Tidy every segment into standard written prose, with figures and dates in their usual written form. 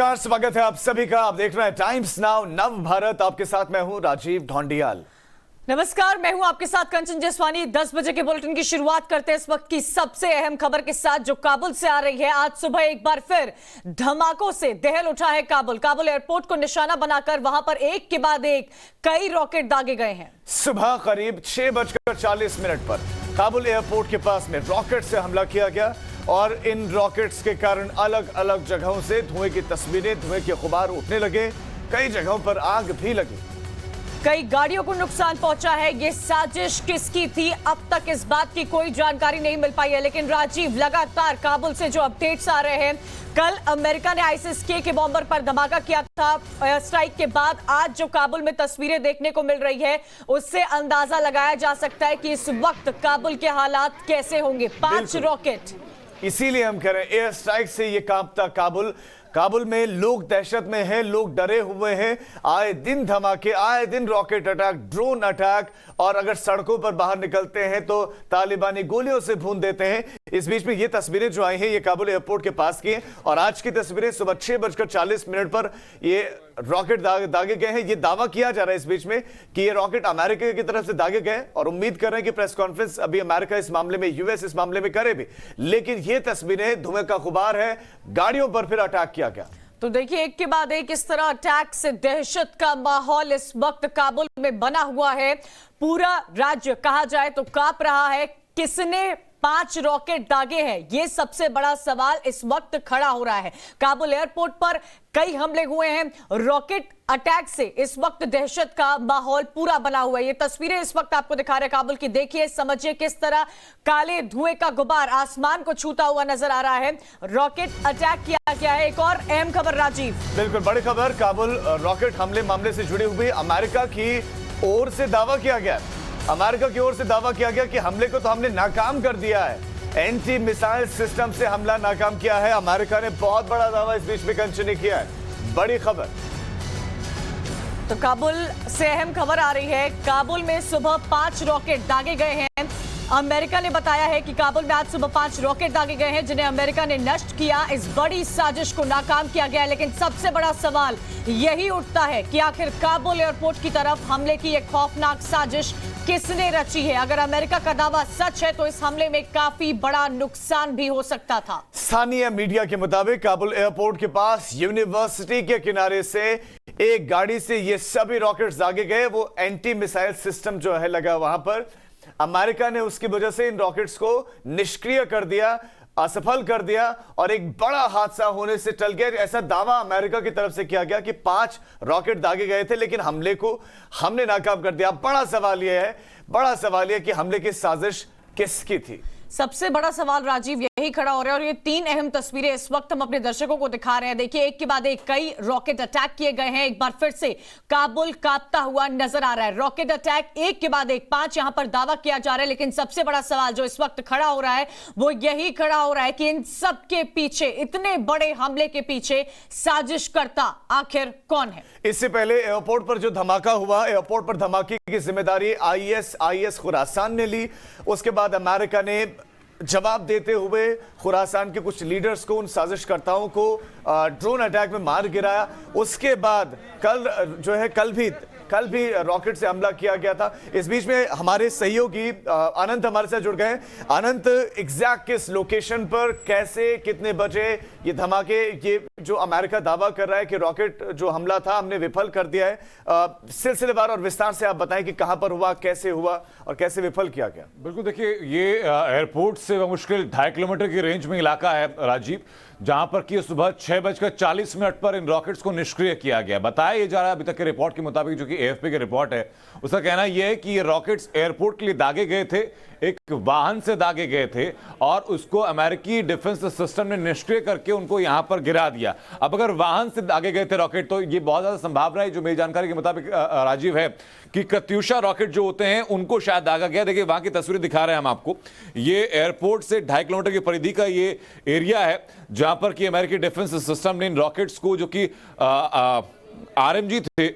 नमस्कार, स्वागत है आप सभी का। आप देख रहे हैं टाइम्स नाउ नव भारत। आपके साथ मैं हूं राजीव ढोंडियाल। नमस्कार, मैं हूं आपके साथ कंचन जसवानी। 10 बजे के बुलेटिन की शुरुआत करते हैं इस वक्त की सबसे अहम खबर के साथ जो काबुल से आ रही है। आज सुबह एक बार फिर धमाकों से दहल उठा है काबुल एयरपोर्ट को निशाना बनाकर वहां पर एक के बाद एक कई रॉकेट दागे गए हैं। सुबह करीब 6:40 पर काबुल एयरपोर्ट के पास में रॉकेट से हमला किया गया और इन रॉकेट्स के कारण अलग अलग जगहों से धुएं की तस्वीरें, धुएं के गुबार उठने लगे। कई जगहों पर आग भी लगी। कई गाड़ियों को नुकसान पहुंचा है। ये साजिश किसकी थी, अब तक इस बात की कोई जानकारी नहीं मिल पाई है। लेकिन राजीव, लगातार काबुल से जो अपडेट्स आ रहे हैं, कल अमेरिका ने ISIS-K के बॉम्बर पर धमाका किया था एयर स्ट्राइक के बाद। आज जो काबुल में तस्वीरें देखने को मिल रही है उससे अंदाजा लगाया जा सकता है कि इस वक्त काबुल के हालात कैसे होंगे। 5 रॉकेट, इसीलिए हम कह रहे हैं एयर स्ट्राइक से ये कांपता काबुल में लोग दहशत में हैं, लोग डरे हुए हैं। आए दिन धमाके, आए दिन रॉकेट अटैक, ड्रोन अटैक, और अगर सड़कों पर बाहर निकलते हैं तो तालिबानी गोलियों से भून देते हैं। इस बीच में ये तस्वीरें जो आई हैं ये काबुल एयरपोर्ट के पास की हैं और आज की तस्वीरें सुबह 6:40 पर ये रॉकेट दागे गए हैं। ये दावा किया जा रहा है इस बीच में कि ये रॉकेट अमेरिका की तरफ से दागे गए और उम्मीद कर रहे हैं कि प्रेस कॉन्फ्रेंस अभी अमेरिका इस मामले में, यूएस इस मामले में करे भी। लेकिन ये तस्वीरें धुएं का गुबार है, गाड़ियों पर फिर अटैक किया गया। तो देखिए एक के बाद एक इस तरह अटैक से दहशत का माहौल इस वक्त काबुल में बना हुआ है। पूरा राज्य कहा जाए तो कांप रहा है। किसने 5 रॉकेट दागे हैं, यह सबसे बड़ा सवाल इस वक्त खड़ा हो रहा है। काबुल एयरपोर्ट पर कई हमले हुए हैं। रॉकेट अटैक से इस वक्त दहशत का माहौल पूरा बना हुआ है। ये तस्वीरें इस वक्त आपको दिखा रहे हैं काबुल की। देखिए, समझिए किस तरह काले धुएं का गुबार आसमान को छूता हुआ नजर आ रहा है। रॉकेट अटैक किया गया है। एक और अहम खबर राजीव, बिल्कुल बड़ी खबर, काबुल रॉकेट हमले मामले से जुड़ी हुई अमेरिका की ओर से दावा किया गया। अमेरिका की ओर से दावा किया गया कि हमले को तो हमने नाकाम कर दिया है। एंटी मिसाइल सिस्टम से हमला नाकाम किया है। अमेरिका ने बहुत बड़ा दावा इस बीच में कंचन ने किया है। बड़ी खबर, तो काबुल से अहम खबर आ रही है। काबुल में सुबह 5 रॉकेट दागे गए हैं। अमेरिका ने बताया है कि काबुल में आज सुबह 5 रॉकेट दागे गए हैं जिन्हें अमेरिका ने नष्ट किया। इस बड़ी साजिश को नाकाम किया गया है। लेकिन सबसे बड़ा सवाल यही उठता है कि आखिर काबुल एयरपोर्ट की तरफ हमले की एक खौफनाक साजिश किसने रची है। अगर अमेरिका का दावा सच है तो इस हमले में काफी बड़ा नुकसान भी हो सकता था। स्थानीय मीडिया के मुताबिक काबुल एयरपोर्ट के पास यूनिवर्सिटी के किनारे से एक गाड़ी से ये सभी रॉकेट्स दागे गए। वो एंटी मिसाइल सिस्टम जो है लगा वहां पर, अमेरिका ने उसकी वजह से इन रॉकेट्स को निष्क्रिय कर दिया, असफल कर दिया और एक बड़ा हादसा होने से टल गया। ऐसा दावा अमेरिका की तरफ से किया गया कि 5 रॉकेट दागे गए थे लेकिन हमले को हमने नाकाम कर दिया। बड़ा सवाल यह है कि हमले की साजिश किसकी थी। सबसे बड़ा सवाल राजीव यही खड़ा हो रहा है और ये 3 अहम तस्वीरें इस वक्त हम अपने दर्शकों को दिखा रहे हैं। देखिए, एक के बाद एक कई रॉकेट अटैक किए गए हैं। एक बार फिर से काबुल कांपता हुआ नजर आ रहा है। रॉकेट अटैक एक के बाद एक 5 यहां पर दावा किया जा रहा है। लेकिन सबसे बड़ा सवाल जो इस वक्त खड़ा हो रहा है वो यही खड़ा हो रहा है कि इन सब के पीछे, इतने बड़े हमले के पीछे साजिशकर्ता आखिर कौन है। इससे पहले एयरपोर्ट पर जो धमाका हुआ, एयरपोर्ट पर धमाके की जिम्मेदारी IS खुरासान ने ली। उसके बाद अमेरिका ने जवाब देते हुए खुरासान के कुछ लीडर्स को, उन साजिशकर्ताओं को ड्रोन अटैक में मार गिराया। उसके बाद कल भी रॉकेट से हमला किया गया था। इस बीच में हमारे सहयोगी अनंत हमारे साथ जुड़ गए। अनंत, एग्जैक्ट किस लोकेशन पर, कैसे, कितने बजे ये धमाके, ये जो अमेरिका दावा कर रहा है कि रॉकेट जो हमला था हमने विफल कर दिया है, सिलसिलेवार और विस्तार से आप बताएं कि कहां पर हुआ, कैसे हुआ और कैसे विफल किया गया। बिल्कुल, देखिए ये एयरपोर्ट से मुश्किल 2.5 किलोमीटर की रेंज में इलाका है राजीव, जहां पर कि सुबह 6:40 पर इन रॉकेट्स को निष्क्रिय किया गया। बताया ये जा रहा है अभी तक के रिपोर्ट के मुताबिक, जो कि AFP की रिपोर्ट है, उसका कहना यह है कि ये रॉकेट्स एयरपोर्ट के लिए दागे गए थे, एक वाहन से दागे गए थे और उसको अमेरिकी डिफेंस सिस्टम ने निष्क्रिय करके उनको यहां पर गिरा दिया। अब अगर वाहन से दागे गए थे रॉकेट तो ये बहुत ज्यादा संभावना है, जो मेरी जानकारी के मुताबिक राजीव, है कि कत्यूषा रॉकेट जो होते हैं उनको शायद दागा गया। देखिए वहां की तस्वीरें दिखा रहे हैं हम आपको। ये एयरपोर्ट से 2.5 किलोमीटर की परिधि का ये एरिया है जहां पर कि अमेरिकी डिफेंस सिस्टम ने इन रॉकेट्स को, जो कि RMG थे,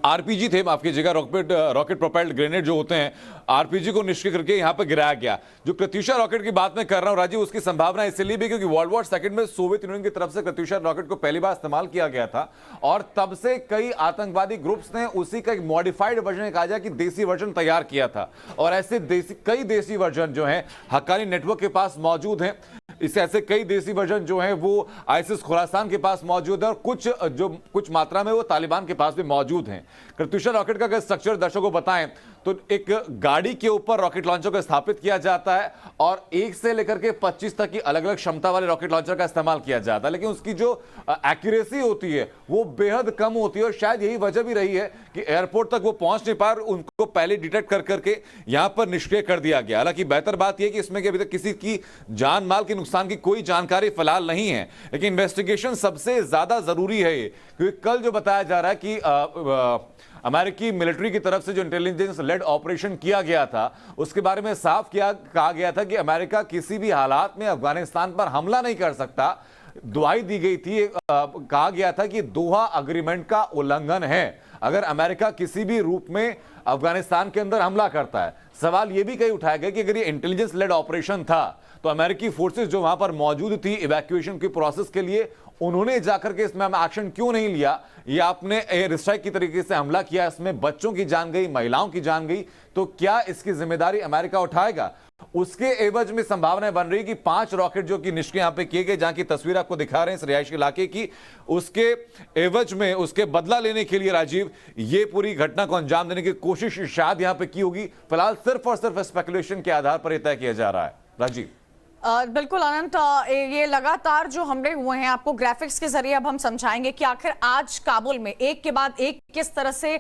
RPG थे, माफ कीजिएगा, रॉकेट प्रोपेल्ड ग्रेनेड जो होते हैं, आरपीजी को निष्क्रिय करके यहां पर गिराया गया। जो प्रत्यूषा रॉकेट की बात मैं कर रहा हूं राजीव, उसकी संभावना इसलिए भी क्योंकि वर्ल्ड वॉर सेकंड में सोवियत यूनियन की तरफ से प्रत्यूषा रॉकेट को पहली बार इस्तेमाल किया गया था और तब से कई आतंकवादी ग्रुप्स ने उसी का एक मॉडिफाइड वर्जन, कहा जाए कि देसी वर्जन तैयार किया था और ऐसे कई देसी वर्जन जो हैं हक्कानी नेटवर्क के पास मौजूद हैं। इससे ऐसे कई देसी वर्जन जो हैं वो आईएसआईएस खुरासान के पास मौजूद है और कुछ मात्रा में वो तालिबान के पास भी मौजूद हैं। प्रत्यूषा रॉकेट का अगर स्ट्रक्चर दर्शकों को बताएं तो एक गाड़ी के ऊपर रॉकेट लॉन्चर को स्थापित किया जाता है और 1 से लेकर के 25 तक की अलग अलग क्षमता वाले रॉकेट लॉन्चर का इस्तेमाल किया जाता है, लेकिन उसकी जो एक्यूरेसी होती है वो बेहद कम होती है और शायद यही वजह भी रही है कि एयरपोर्ट तक वो पहुंच नहीं पा, उनको पहले डिटेक्ट कर करके यहां पर निष्क्रिय कर दिया गया। हालांकि बेहतर बात यह कि इसमें अभी तक किसी की जान माल के नुकसान की कोई जानकारी फिलहाल नहीं है, लेकिन इन्वेस्टिगेशन सबसे ज्यादा जरूरी है क्योंकि कल जो बताया जा रहा है कि अमेरिकी मिलिट्री की तरफ से जो इंटेलिजेंस लेड ऑपरेशन किया गया था उसके बारे में साफ कहा गया था कि अमेरिका किसी भी हालात में अफगानिस्तान पर हमला नहीं कर सकता। दुहाई दी गई थी, कहा गया था कि दोहा अग्रीमेंट का उल्लंघन है अगर अमेरिका किसी भी रूप में अफगानिस्तान के अंदर हमला करता है। सवाल यह भी कहीं उठाया गया कि अगर ये इंटेलिजेंस लेड ऑपरेशन था तो अमेरिकी फोर्सेस जो वहां पर मौजूद थी इवैक्यूएशन की प्रोसेस के लिए, उन्होंने जाकर के इसमें एक्शन क्यों नहीं लिया या आपने एयर स्ट्राइक की तरीके से हमला किया, इसमें बच्चों की जान गई, महिलाओं की जान गई, तो क्या इसकी जिम्मेदारी अमेरिका उठाएगा? उसके एवज में संभावना बन रही कि 5 रॉकेट जो कि निष्क्रिय यहां पे किए गए, जहां की तस्वीर आपको दिखा रहे हैं इस रिहायशी इलाके की, उसके एवज में उसके बदला लेने के लिए राजीव ये पूरी घटना को अंजाम देने की कोशिश शायद यहां पे की होगी। फिलहाल सिर्फ और सिर्फ स्पेकुलेशन के आधार पर यह तय किया जा रहा है। राजीव बिल्कुल अनंत, ये लगातार जो हमले हुए हैं आपको ग्राफिक्स के जरिए अब हम समझाएंगे कि आखिर आज काबुल में एक के बाद एक किस तरह से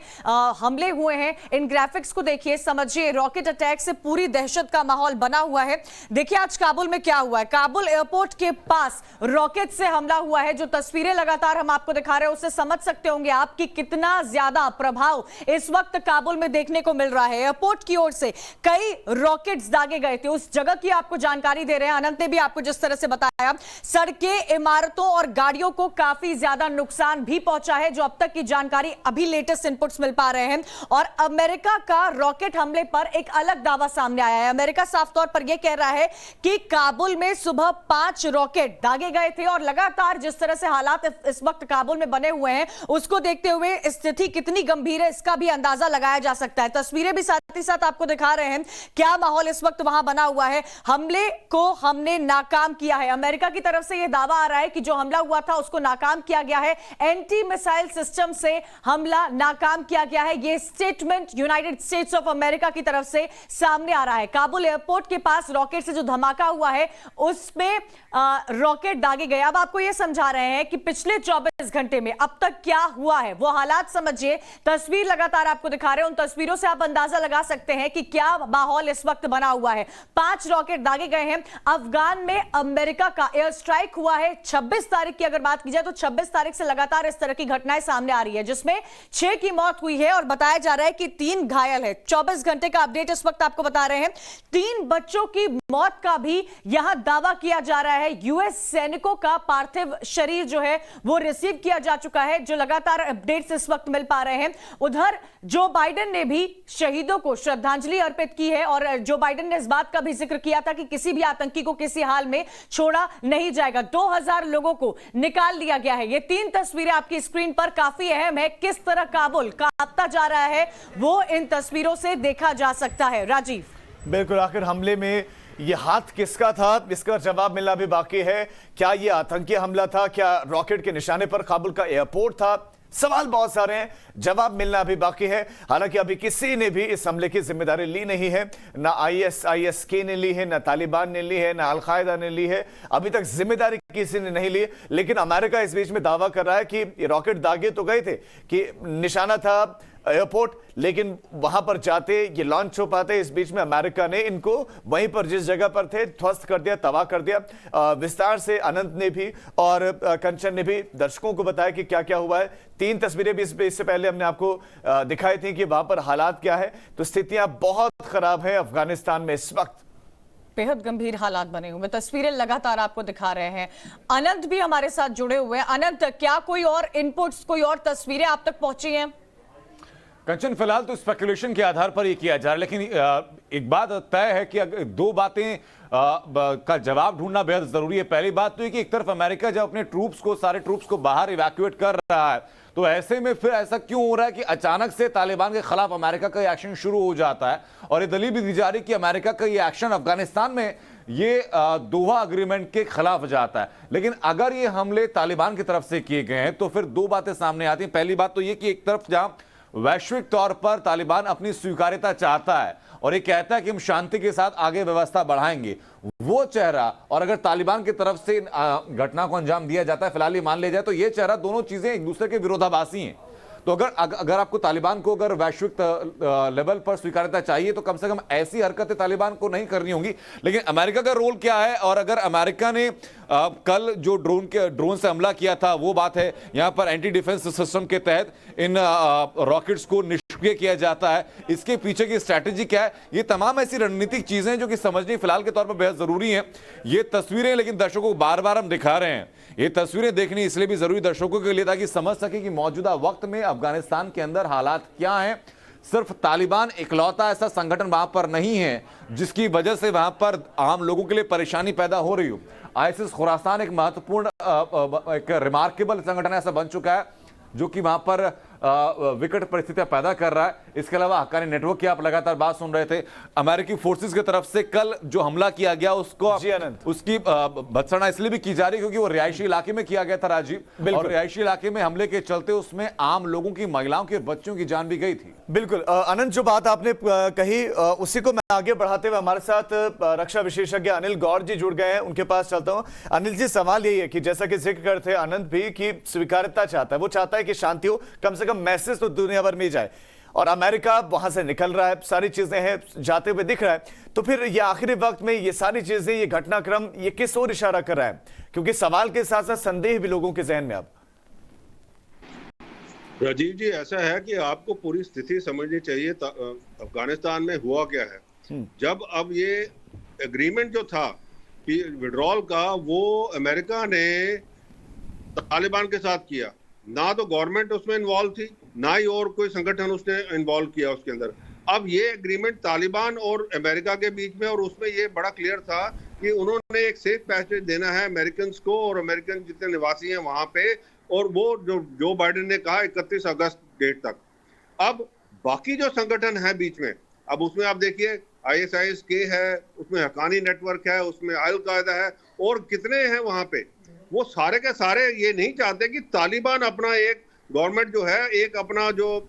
हमले हुए हैं। इन ग्राफिक्स को देखिए, समझिए, रॉकेट अटैक से पूरी दहशत का माहौल बना हुआ है। देखिए आज काबुल में क्या हुआ है। काबुल एयरपोर्ट के पास रॉकेट से हमला हुआ है। जो तस्वीरें लगातार हम आपको दिखा रहे हैं उससे समझ सकते होंगे आप कि कितना ज्यादा प्रभाव इस वक्त काबुल में देखने को मिल रहा है। एयरपोर्ट की ओर से कई रॉकेट्स दागे गए थे, उस जगह की आपको जानकारी दे रहे हैं। अनंत ने भी आपको जिस तरह से बताया, सड़कें, इमारतों और गाड़ियों को काफी ज्यादा नुकसान भी पहुंचा है, जो अब तक की जानकारी अभी लेटेस्ट इनपुट्स मिल पा रहे हैं। और अमेरिका का रॉकेट हमले पर एक अलग दावा सामने आया है। अमेरिका साफ तौर पर यह कह रहा है कि काबुल में सुबह 5 रॉकेट दागे गए थे और लगातार जिस तरह से हालात इस वक्त काबुल में बने हुए हैं उसको देखते हुए स्थिति कितनी गंभीर है इसका भी अंदाजा लगाया जा सकता है। तस्वीरें भी साथ ही साथ आपको दिखा रहे हैं क्या माहौल इस वक्त वहां बना हुआ है। हमले को हमने नाकाम किया है। अमेरिका की तरफ से यह दावा आ रहा है कि जो हमला हुआ था उसको नाकाम किया गया है। एंटी मिसाइल सिस्टम से हमला नाकाम किया गया है। यह statement United states of America की तरफ से सामने आ रहा है। काबुल एयरपोर्ट के पास रॉकेट से जो धमाका हुआ है उसमें रॉकेट दागे गए। अब आपको यह समझा रहे हैं कि पिछले 24 घंटे में अब तक क्या हुआ है वो हालात समझिए। तस्वीर लगातार आपको दिखा रहे हैं, उन तस्वीरों से आप अंदाजा लगा सकते हैं कि क्या माहौल इस वक्त बना हुआ है। 5 रॉकेट दागे गए हैं। अफगान में अमेरिका का एयर स्ट्राइक हुआ है 26 तारीख की। अगर बात की जाए तो 26 तारीख से लगातार इस तरह की घटनाएं सामने आ रही है, जिसमें 6 की मौत हुई है और बताया जा रहा है कि 3 घायल है। 24 घंटे का अपडेट इस वक्त आपको बता रहे हैं। 3 बच्चों की मौत का भी यहां दावा किया जा रहा है। यूएस सैनिकों का पार्थिव शरीर जो है वो रिसीव किया जा चुका है, जो लगातार अपडेट्स इस वक्त मिल पा रहे हैं। उधर जो बाइडेन ने भी शहीदों को श्रद्धांजलि अर्पित की है और जो बाइडेन ने इस बात का भी जिक्र किया था कि किसी भी आतंकी को किसी हाल में छोड़ा नहीं जाएगा। 2000 लोगों को निकाल लिया गया है। ये 3 तस्वीरें आपकी स्क्रीन पर काफी अहम है। किस तरह काबुल कांपता जा रहा है वो इन तस्वीरों से देखा जा सकता है। राजीव, बिल्कुल, आखिर हमले में ये हाथ किसका था इसका जवाब मिलना भी बाकी है। क्या ये आतंकी हमला था? क्या रॉकेट के निशाने पर काबुल का एयरपोर्ट था? सवाल बहुत सारे हैं, जवाब मिलना भी बाकी है। हालांकि अभी किसी ने भी इस हमले की जिम्मेदारी ली नहीं है। ना आईएसआईएस ने ली है, ना तालिबान ने ली है, ना अलकायदा ने ली है। अभी तक जिम्मेदारी किसी ने नहीं ली। लेकिन अमेरिका इस बीच में दावा कर रहा है कि रॉकेट दागे तो गए थे, कि निशाना था एयरपोर्ट, लेकिन वहां पर जाते ये लॉन्च हो पाते। इस बीच में अमेरिका ने इनको वहीं पर जिस जगह पर थे ध्वस्त कर दिया, तबाह कर दिया। विस्तार से अनंत ने भी और कंचन ने भी दर्शकों को बताया कि क्या क्या हुआ है। 3 तस्वीरें भी इससे पहले हमने आपको दिखाई थी कि वहां पर हालात क्या है। तो स्थितियां बहुत खराब है अफगानिस्तान में इस वक्त, बेहद गंभीर हालात बने हुए। तस्वीरें लगातार आपको दिखा रहे हैं। अनंत भी हमारे साथ जुड़े हुए हैं। अनंत, क्या कोई और इनपुट्स, कोई और तस्वीरें आप तक पहुंची हैं? कंचन, फिलहाल तो स्पेकुलेशन के आधार पर ये किया जा रहा है, लेकिन एक बात तय है कि दो बातें का जवाब ढूंढना बेहद जरूरी है। पहली बात तो ये कि एक तरफ अमेरिका जब अपने सारे ट्रूप्स को बाहर इवैक्यूएट कर रहा है, तो ऐसे में फिर ऐसा क्यों हो रहा है कि अचानक से तालिबान के खिलाफ अमेरिका का एक्शन शुरू हो जाता है। और ये दलील भी दी जा रही है कि अमेरिका का ये एक्शन अफगानिस्तान में ये दोहा एग्रीमेंट के खिलाफ जाता है। लेकिन अगर ये हमले तालिबान की तरफ से किए गए हैं तो फिर दो बातें सामने आती हैं। पहली बात तो ये कि एक तरफ जहां वैश्विक तौर पर तालिबान अपनी स्वीकार्यता चाहता है और ये कहता है कि हम शांति के साथ आगे व्यवस्था बढ़ाएंगे, वो चेहरा, और अगर तालिबान की तरफ से घटना को अंजाम दिया जाता है, फिलहाल ये मान लिया जाए, तो ये चेहरा, दोनों चीजें एक दूसरे के विरोधाभासी हैं। तो अगर आपको तालिबान को अगर वैश्विक लेवल पर स्वीकार्यता चाहिए तो कम से कम ऐसी हरकतें तालिबान को नहीं करनी होंगी। लेकिन अमेरिका का रोल क्या है, और अगर अमेरिका ने कल जो ड्रोन से हमला किया था, वो बात है, यहां पर एंटी डिफेंस सिस्टम के तहत इन रॉकेट्स को निष्क्रिय किया जाता है, इसके पीछे की स्ट्रैटेजी क्या है, ये तमाम ऐसी रणनीतिक चीजें जो कि समझनी फिलहाल के तौर पर बेहद जरूरी है। ये तस्वीरें लेकिन दर्शकों को बार बार हम दिखा रहे हैं, ये तस्वीरें देखनी इसलिए भी जरूरी दर्शकों के लिए ताकि समझ सके कि मौजूदा वक्त में अफगानिस्तान के अंदर हालात क्या हैं। सिर्फ तालिबान इकलौता ऐसा संगठन वहां पर नहीं है जिसकी वजह से वहां पर आम लोगों के लिए परेशानी पैदा हो रही हो। आईएसआईएस खुरासान एक महत्वपूर्ण एक रिमार्केबल संगठन ऐसा बन चुका है जो कि वहां पर विकट परिस्थितियां पैदा कर रहा है। इसके अलावा हक्कानी नेटवर्क की आप लगातार बात सुन रहे थे। अमेरिकी फोर्सेस की तरफ से कल जो हमला किया गया उसकी भत्सना इसलिए भी की जा रही है क्योंकि वो रिहायशी इलाके में किया गया था राजीव, और रिहायशी इलाके में हमले के चलते उसमें आम लोगों की, महिलाओं के, बच्चों की जान भी गई थी। बिल्कुल अनंत, जो बात आपने कही उसी को मैं आगे बढ़ाते हुए हमारे साथ रक्षा विशेषज्ञ अनिल गौर जी जुड़ गए हैं, उनके पास चलता हूं। अनिल जी, सवाल यही है कि जैसा कि जिक्र करते अनंत भी कि स्वीकार्यता चाहता है, वो चाहता है कि शांति हो, कम से कम मैसेज तो दुनिया भर में जाए, और अमेरिका वहां से निकल रहा है, सारी चीजें हैं, जाते हुए दिख रहा है। तो फिर ये आखिरी वक्त में ये सारी चीजें, ये घटनाक्रम, ये किस ओर इशारा कर रहा है? क्योंकि सवाल के साथ साथ संदेह भी लोगों के जहन में। अब राजीव जी, ऐसा है कि आपको पूरी स्थिति समझनी चाहिए। अफगानिस्तान में हुआ क्या है, जब अब ये एग्रीमेंट जो था कि विड्रॉल का, वो अमेरिका ने तालिबान के साथ किया, ना तो गवर्नमेंट उसमें इन्वॉल्व थी, ना ही और कोई संगठन उसने इन्वॉल्व किया उसके अंदर। अब ये एग्रीमेंट तालिबान और अमेरिका के बीच में, और उसमें ये बड़ा क्लियर था कि उन्होंने एक सेफ पैसेज देना है अमेरिकन को और अमेरिकन जितने निवासी हैं वहां पे, और वो जो बाइडेन ने कहा 31 अगस्त डेट तक। अब बाकी जो संगठन है बीच में, अब उसमें आप देखिए आईएसआईएस के है, उसमें हक्कानी नेटवर्क है, उसमें अल कायदा है, और कितने हैं वहां पे, वो सारे के सारे ये नहीं चाहते कि तालिबान अपना एक गवर्नमेंट जो है, एक अपना जो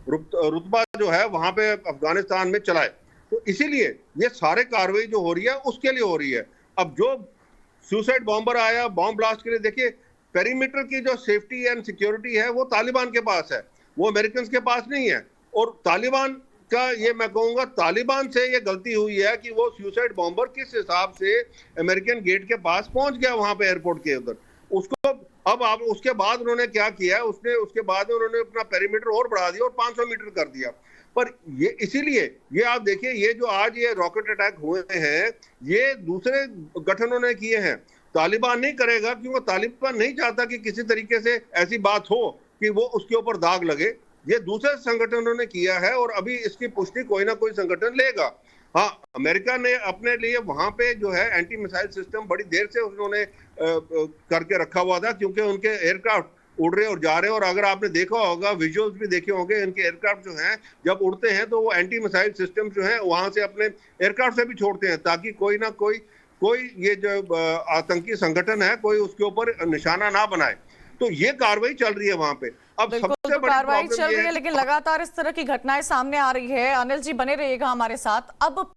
रुतबा जो है वहां पे अफगानिस्तान में चलाए। तो इसीलिए ये सारे कार्रवाई जो हो रही है उसके लिए हो रही है। अब जो सुसाइड बॉम्बर आया बॉम्ब ब्लास्ट के लिए, देखिए पेरीमीटर की जो सेफ्टी एंड सिक्योरिटी है वो तालिबान के पास है, वो अमेरिकन के पास नहीं है। और तालिबान का, ये मैं कहूंगा तालिबान से ये गलती हुई है कि वो सुसाइड बॉम्बर किस हिसाब से अमेरिकन गेट के पास पहुंच गया वहां पे एयरपोर्ट के उधर, उसको अब आप उसके बाद उन्होंने क्या किया, उसके बाद उन्होंने अपना पेरीमीटर और बढ़ा दिया और 500 मीटर कर दिया। पर ये इसीलिए ये आप देखिए, ये जो आज ये रॉकेट अटैक हुए हैं ये दूसरे गठनों ने किए हैं, तालिबान नहीं करेगा, क्योंकि तालिबान नहीं चाहता कि किसी तरीके से ऐसी बात हो कि वो उसके ऊपर दाग लगे। ये दूसरे संगठनों ने किया है और अभी इसकी पुष्टि कोई ना कोई संगठन लेगा। हाँ, अमेरिका ने अपने लिए वहां पे जो है एंटी मिसाइल सिस्टम बड़ी देर से उन्होंने करके रखा हुआ था, क्योंकि उनके एयरक्राफ्ट उड़ रहे और जा रहे हैं। और अगर आपने देखा होगा, विजुअल्स भी देखे होंगे, इनके एयरक्राफ्ट जो हैं जब उड़ते हैं तो वो एंटी मिसाइल सिस्टम जो है वहां से अपने एयरक्राफ्ट से भी छोड़ते हैं, ताकि कोई ना कोई ये जो आतंकी संगठन है कोई उसके ऊपर निशाना ना बनाए। तो ये कार्रवाई चल रही है वहां पे। अब सबसे बड़ी कार्रवाई चल रही है, लेकिन लगातार इस तरह की घटनाएं सामने आ रही है। अनिल जी बने रहिएगा हमारे साथ। अब